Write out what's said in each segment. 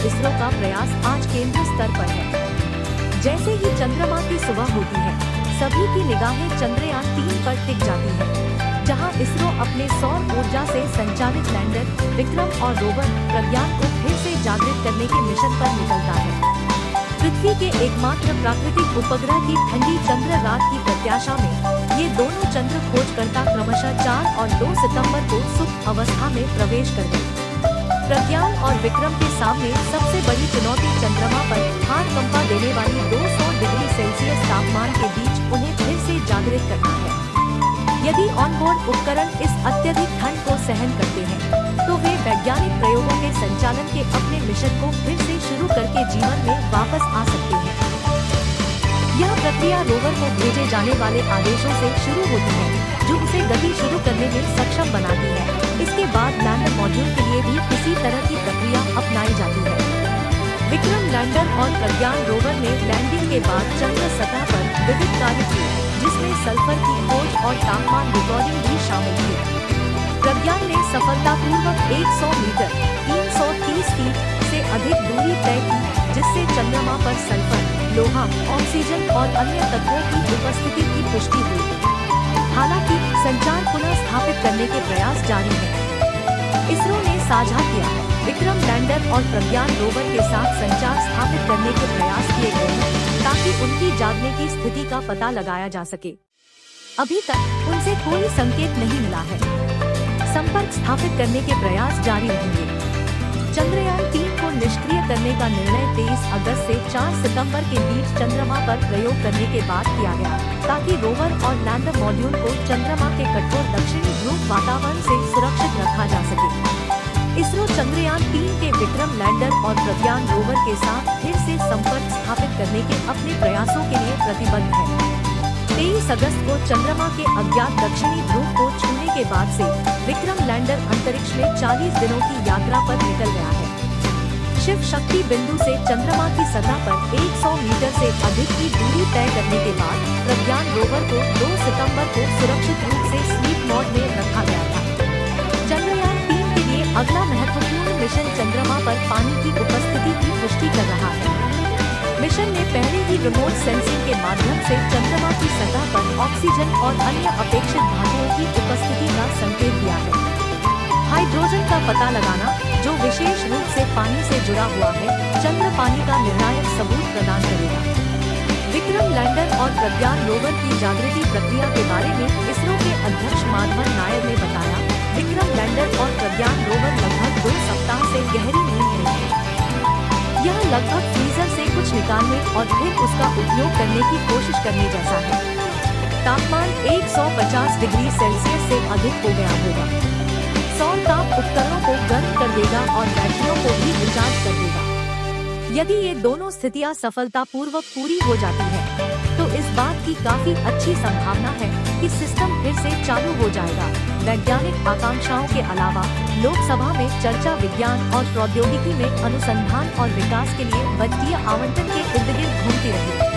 इसरो का प्रयास आज केंद्र स्तर पर है। जैसे ही चंद्रमा की सुबह होती है, सभी की निगाहें चंद्रयान-3 पर टिक जाती हैं, जहां इसरो अपने सौर ऊर्जा से संचालित लैंडर विक्रम और रोवर प्रज्ञान को फिर से जागृत करने के मिशन पर निकलता है। पृथ्वी के एकमात्र प्राकृतिक उपग्रह की ठंडी चंद्र रात की प्रत्याशा में ये दोनों चंद्र खोजकर्ता क्रमशः 4 और 2 सितंबर को सुप्त अवस्था में प्रवेश कर गए। प्रज्ञान और विक्रम के सामने सबसे बड़ी चुनौती चंद्रमा पर हाड़ कंपा देने वाली 200 डिग्री सेल्सियस तापमान के बीच उन्हें फिर से जागृत करना है। यदि ऑनबोर्ड उपकरण इस अत्यधिक ठंड को सहन करते हैं, तो वे वैज्ञानिक प्रयोगों के संचालन के अपने मिशन को फिर से शुरू करके जीवन में वापस आ सकते हैं। यह प्रक्रिया रोवर को भेजे जाने वाले आदेशों से शुरू होती है, जो उसे गति शुरू करने में सक्षम बनाती है। इसके बाद लैंडर मॉड्यूल के लिए भी इसी तरह की प्रक्रिया अपनाई जाती है। विक्रम लैंडर और प्रज्ञान रोवर ने लैंडिंग के बाद चंद्र सतह पर विविध कार्य किए, जिसमें सल्फर की खोज और तापमान रिकॉर्डिंग भी शामिल थी। प्रज्ञान ने सफलतापूर्वक 100 मीटर 330 फीट से अधिक दूरी तय की, जिससे चंद्रमा पर सल्फर, लोहा, ऑक्सीजन और अन्य तत्वों की उपस्थिति की पुष्टि हुई। हालांकि संचार पुनः स्थापित करने के प्रयास जारी हैं। इसरो ने साझा किया, विक्रम लैंडर और प्रज्ञान रोवर के साथ संचार स्थापित करने के प्रयास किए गए हैं, ताकि उनकी जागने की स्थिति का पता लगाया जा सके। अभी तक उनसे कोई संकेत नहीं मिला है। संपर्क स्थापित करने के प्रयास जारी रहेंगे। चंद्रयान-3 को निष्क्रिय करने का निर्णय 23 अगस्त से 4 सितंबर के बीच चंद्रमा पर प्रयोग करने के बाद किया गया, ताकि रोवर और लैंडर मॉड्यूल को चंद्रमा के कठोर दक्षिणी ध्रुव वातावरण से सुरक्षित रखा जा सके। इसरो चंद्रयान-3 के विक्रम लैंडर और प्रज्ञान रोवर के साथ फिर से संपर्क स्थापित करने के अपने प्रयासों के लिए प्रतिबद्ध है। 23 अगस्त को चंद्रमा के अज्ञात दक्षिणी ध्रुव को छूने के बाद से विक्रम लैंडर अंतरिक्ष में 40 दिनों की यात्रा पर निकल गया है। शिव शक्ति बिंदु से चंद्रमा की सतह पर 100 मीटर से अधिक की दूरी तय करने के बाद प्रज्ञान रोवर को 2 सितंबर को सुरक्षित रूप से स्लीप मोड में रखा गया था। चंद्रयान-3 के लिए अगला महत्वपूर्ण मिशन चंद्रमा पर पानी की उपस्थिति की पुष्टि कर रहा है। मिशन ने पहले ही रिमोट सेंसिंग के माध्यम से चंद्रमा की सतह पर ऑक्सीजन और अन्य अपेक्षित धातुओं की उपस्थिति का संकेत दिया है। हाइड्रोजन का पता लगाना, जो विशेष रूप से पानी से जुड़ा हुआ है, चंद्र पानी का निर्णायक सबूत प्रदान करेगा। विक्रम लैंडर और प्रज्ञान रोवर की जागृति प्रक्रिया के बारे में इसरो के अध्यक्ष माधवन नायर ने बताया, विक्रम लैंडर और प्रज्ञान रोवर लगभग 2 सप्ताह से गहरी नींद में है। यह लगभग फ्रीजर से कुछ निकालने और फिर उसका उपयोग करने की कोशिश करने जैसा है। तापमान 150 डिग्री सेल्सियस से अधिक हो गया होगा। सौर ताप उपकरणों को गर्म कर देगा और बैटरियों को भी रिचार्ज कर देगा। यदि ये दोनों स्थितियां सफलतापूर्वक पूरी हो जाती है, तो इस बात की काफी अच्छी संभावना है कि सिस्टम फिर से चालू हो जाएगा। वैज्ञानिक आकांक्षाओं के अलावा लोकसभा में चर्चा विज्ञान और प्रौद्योगिकी में अनुसंधान और विकास के लिए बजटीय आवंटन के इर्द-गिर्द घूमती रही।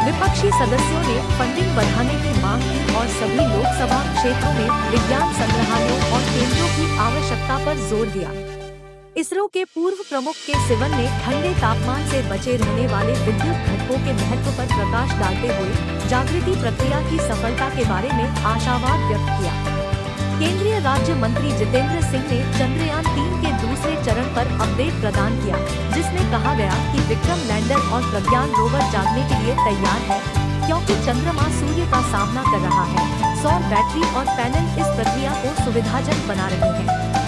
विपक्षी सदस्यों ने फंडिंग बढ़ाने की मांग की और सभी लोकसभा क्षेत्रों में विज्ञान संग्रहालयों और केंद्रों की आवश्यकता पर जोर दिया। इसरो के पूर्व प्रमुख के सिवन ने ठंडे तापमान से बचे रहने वाले विद्युत घटकों के महत्व पर प्रकाश डालते हुए जागृति प्रक्रिया की सफलता के बारे में आशावाद व्यक्त किया। केंद्रीय राज्य मंत्री जितेंद्र सिंह ने चंद्रयान-3 के दूसरे चरण पर अपडेट प्रदान किया, जिसमें कहा गया कि विक्रम लैंडर और प्रज्ञान रोवर जागने के लिए तैयार है, क्योंकि चंद्रमा सूर्य का सामना कर रहा है। सौर बैटरी और पैनल इस प्रक्रिया को सुविधाजनक बना रहे हैं।